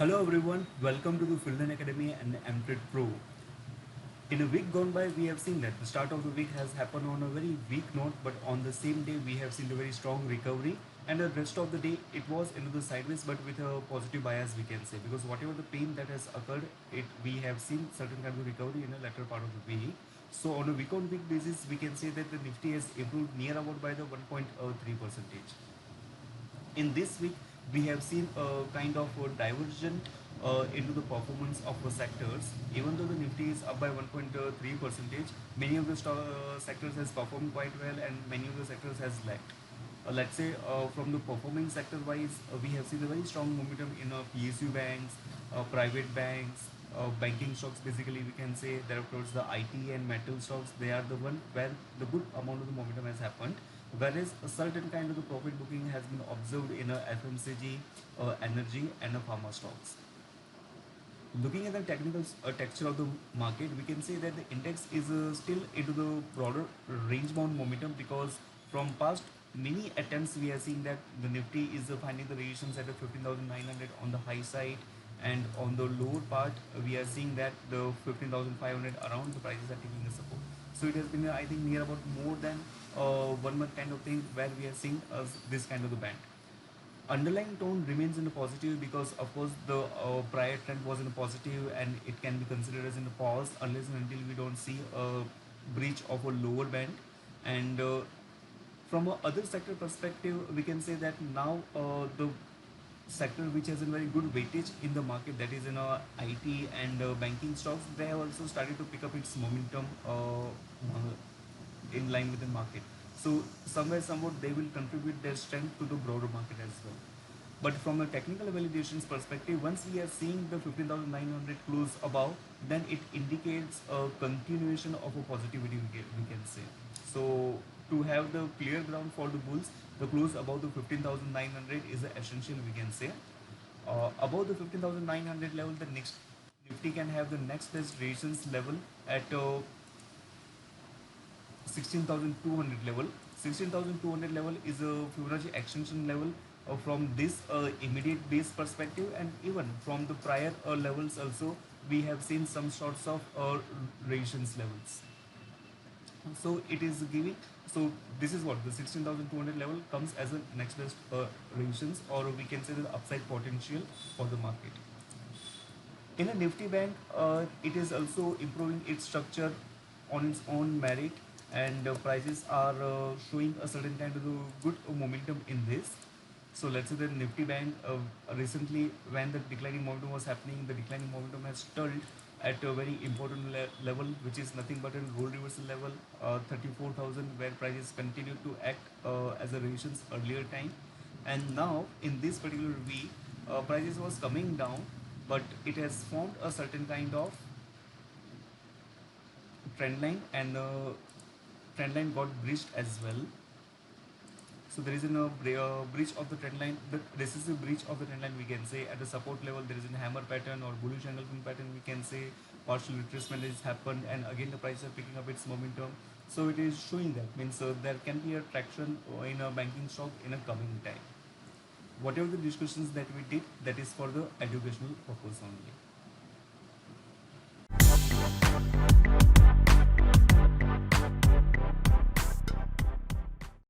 Hello everyone, welcome to the Filden Academy and MTED Pro. In a week gone by, we have seen that the start of the week has happened on a very weak note, but on the same day, we have seen a very strong recovery. And the rest of the day, it was into the sideways, but with a positive bias, we can say, because whatever the pain that has occurred, we have seen certain kind of recovery in the latter part of the week. So on a week-on-week basis, we can say that the Nifty has improved near about by the 1.3 percentage. In this week, we have seen a kind of a diversion into the performance of the sectors. Even though the Nifty is up by 1.3 percentage, many of the sectors has performed quite well and many of the sectors has lagged. Let's say from the performing sector wise, we have seen a very strong momentum in PSU banks, private banks, banking stocks. Basically, we can say that of course the IT and metal stocks, they are the one where the good amount of the momentum has happened. Whereas a certain kind of the profit booking has been observed in FMCG, energy, and pharma stocks. Looking at the technical texture of the market, we can say that the index is still into the broader range bound momentum, because from past many attempts we are seeing that the Nifty is finding the resistance at the 15,900 on the high side, and on the lower part we are seeing that the 15,500 around the prices are taking a support. So it has been I think near about more than 1 month kind of thing where we are seeing this kind of the band. Underlying tone remains in the positive, because of course the prior trend was in a positive and it can be considered as in a pause unless and until we don't see a breach of a lower band. And from a other sector perspective, we can say that now the sector which has a very good weightage in the market, that is in IT and banking stocks, they have also started to pick up its momentum in line with the market. So somewhere, somewhat, they will contribute their strength to the broader market as well. But from a technical validations perspective, once we are seeing the 15,900 close above, then it indicates a continuation of a positivity, we can say. So to have the clear ground for the bulls, the close above the 15,900 is essential, we can say. Above the 15,900 level, the next Nifty can have the next best resistance level at 16,200 level. 16,200 level is a Fibonacci extension level from this immediate base perspective, and even from the prior levels also we have seen some sorts of resistance levels. So it is giving, so this is what the 16,200 level comes as a next best resistance, or we can say the upside potential for the market. In a Nifty bank, it is also improving its structure on its own merit, and prices are showing a certain kind of good momentum in this. So let's say the Nifty bank recently, when the declining momentum was happening, the declining momentum has stalled at a very important level, which is nothing but a role reversal level, 34,000, where prices continue to act as a resistance earlier time. And now in this particular week, prices was coming down, but it has formed a certain kind of trend line, and trend line got breached as well. So there is a breach of the trend line. This is a breach of the trend line, we can say. At the support level, there is a hammer pattern or bullish engulfing pattern, we can say. Partial retracement has happened, and again the prices are picking up its momentum. So it is showing that means there can be a traction in a banking stock in a coming time. Whatever the discussions that we did, that is for the educational purpose only.